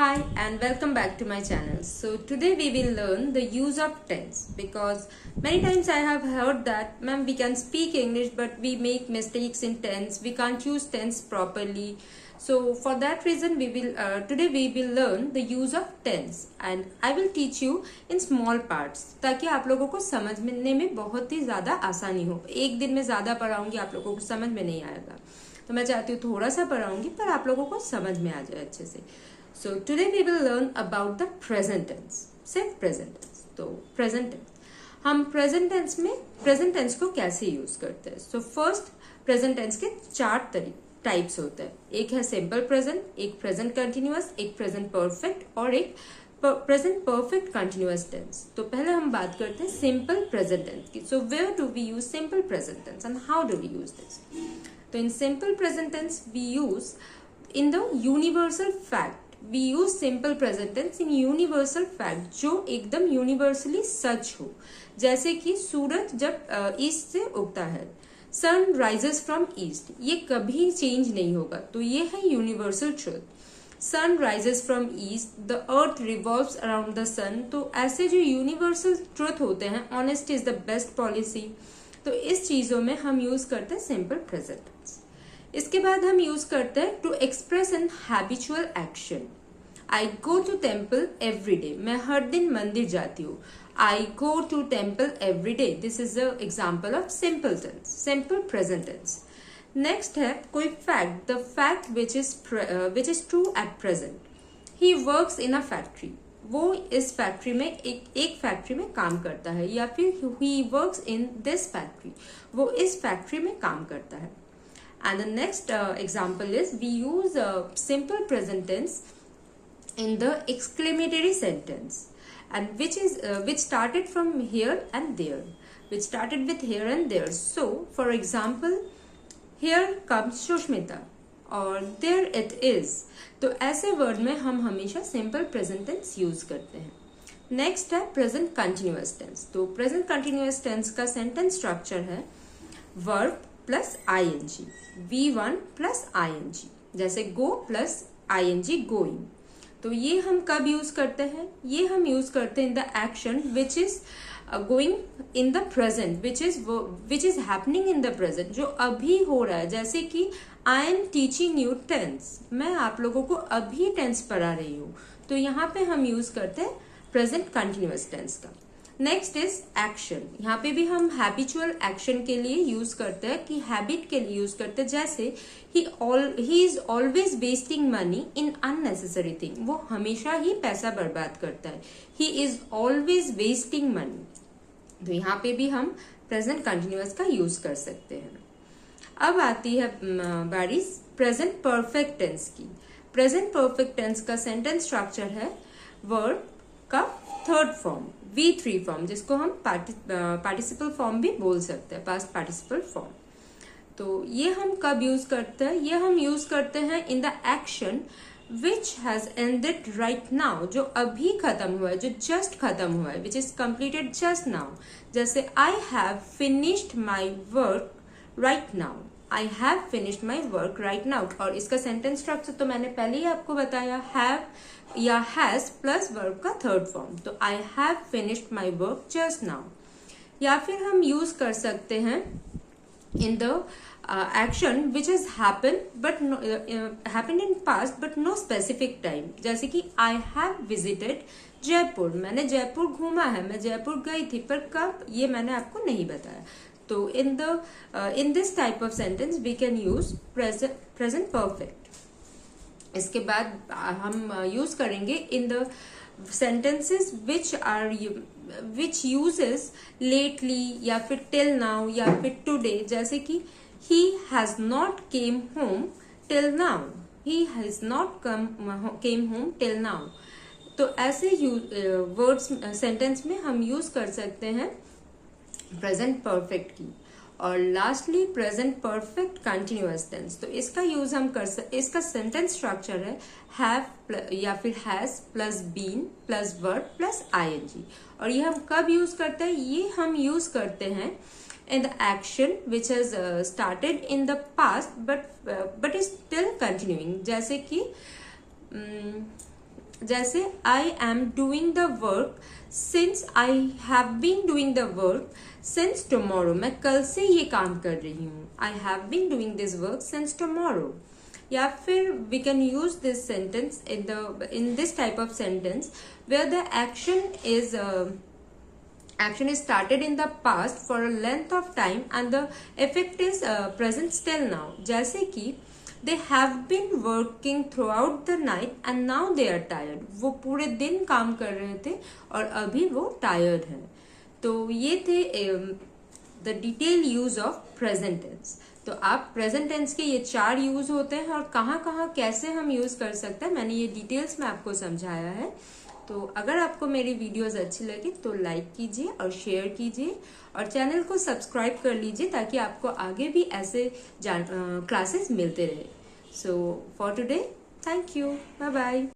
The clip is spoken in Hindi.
Hi and welcome back to my channel. So today we will learn the use of tense because many times I have heard that ma'am we can speak English but we make mistakes in tense. We can't use tense properly. So for that reason today we will learn the use of tense and I will teach you in small parts ताकि आप लोगों को समझने में बहुत ही ज़्यादा आसानी हो. एक दिन में ज़्यादा पढ़ाऊंगी आप लोगों को समझ में नहीं आएगा. तो मैं चाहती हूँ थोड़ा सा पढ़ाऊंगी पर आप लोगों को समझ में आ जाए अच्छे से. So today we will learn about the present tense. सिर्फ present tense. तो present tense. हम present tense में present tense को कैसे यूज करते हैं? So first present tense के चार टाइप्स होते हैं. एक है simple present, एक present continuous, एक present perfect और एक present perfect continuous tense. तो पहले हम बात करते हैं simple present tense की. So where do we use simple present tense and how do we use this? तो in simple present tense we use in the universal fact. We use simple present tense in universal fact जो एकदम universally सच हो. जैसे कि सूरज जब ईस्ट से उगता है, sun rises from east, ये कभी चेंज नहीं होगा. तो ये है universal truth. Sun rises from east, the earth revolves around the sun. तो ऐसे जो universal truth होते हैं, honesty is the best policy. तो इस चीजों में हम यूज करते हैं simple present tense. इसके बाद हम यूज करते हैं to express an habitual action. I go to temple every day, मैं हर दिन मंदिर जाती हूँ. I go to temple every day, this is the example of simple tense, simple present tense. Next है कोई fact, the fact which is true at present. He works in a factory, वो इस फैक्ट्री में एक फैक्ट्री में काम करता है. या फिर ही वर्क्स इन दिस फैक्ट्री, वो इस फैक्ट्री में काम करता है. And the next example is we use simple present tense in the exclamatory sentence, and which started from here and there, which started with here and there. So, for example, here comes Shushmita or there it is. तो ऐसे वर्ड में हम हमेशा simple present tense यूज करते हैं. नेक्स्ट है present continuous tense. तो present continuous tense का sentence structure है verb plus ing, V1 plus ing, जैसे go प्लस ing गोइंग. तो ये हम कब यूज करते हैं? ये हम यूज करते हैं in the action which is going in the present, which is happening in the present, जो अभी हो रहा है. जैसे कि I am teaching you tense, मैं आप लोगों को अभी टेंस पढ़ा रही हूँ. तो यहाँ पे हम यूज करते हैं प्रेजेंट कंटिन्यूअस टेंस का. Next is action. यहाँ पे भी हम हैबिचुअल एक्शन के लिए यूज करते हैं, कि हैबिट के लिए यूज करते हैं. जैसे he is always wasting money in unnecessary thing, वो हमेशा ही पैसा बर्बाद करता है. He is always wasting money. तो यहाँ पे भी हम प्रेजेंट कंटिन्यूअस का यूज कर सकते हैं. अब आती है बारी प्रेजेंट परफेक्ट टेंस की. प्रेजेंट परफेक्ट टेंस का सेंटेंस स्ट्रक्चर है वर्ब का थर्ड फॉर्म, V3 फॉर्म, जिसको हम पार्टिसिपल फॉर्म भी बोल सकते हैं, पास्ट पार्टिसिपल फॉर्म. तो ये हम कब यूज करते हैं? ये हम यूज करते हैं in the action which has ended right now, जो अभी खत्म हुआ है, जो जस्ट खत्म हुआ है, which is completed just now. जैसे I have finished my work right now, I have finished my work right now. और इसका सेंटेंस स्ट्रक्चर तो मैंने पहले ही आपको बताया, हैव या हैज प्लस वर्ब का थर्ड फॉर्म. तो I have finished my work just now. या फिर हम यूज कर सकते हैं in the action which is happened in past but no specific time. जैसे कि आई हैव विजिटेड जयपुर, मैंने जयपुर घूमा है, मैं जयपुर गई थी, पर कब ये मैंने आपको नहीं बताया. तो in this type of sentence we can use present perfect. इसके बाद हम यूज करेंगे in the sentences which uses lately या फिर till now या फिर today. जैसे कि he has not came home till now, he has not came home till now. तो ऐसे वर्ड्स सेंटेंस में हम यूज कर सकते हैं प्रेजेंट परफेक्ट की. और lastly present perfect continuous tense. तो इसका यूज हम इसका सेंटेंस स्ट्रक्चर है हैव या फिर has plus been plus verb plus ing. और ये हम कब यूज करते हैं? ये हम यूज करते हैं in the action which has started in the past but is still continuing. जैसे कि जैसे I am doing the work since, I have been doing the work since tomorrow, मैं कल से ये काम कर रही हूँ. I have been doing this work since tomorrow. या फिर we can use this sentence in this type of sentence where the action is started in the past for a length of time and the effect is present still now. जैसे कि they have been working throughout the night and now they are tired. वो पूरे दिन काम कर रहे थे और अभी वो tired हैं. तो ये थे the detailed use of present tense. तो आप प्रेजेंट टेंस के ये 4 यूज होते हैं और कहाँ कहाँ कैसे हम यूज कर सकते हैं मैंने ये डिटेल्स में आपको समझाया है. तो अगर आपको मेरी वीडियोस अच्छी लगी तो लाइक कीजिए और शेयर कीजिए और चैनल को सब्सक्राइब कर लीजिए ताकि आपको आगे भी ऐसे क्लासेस मिलते रहे. So for today, thank you, bye bye.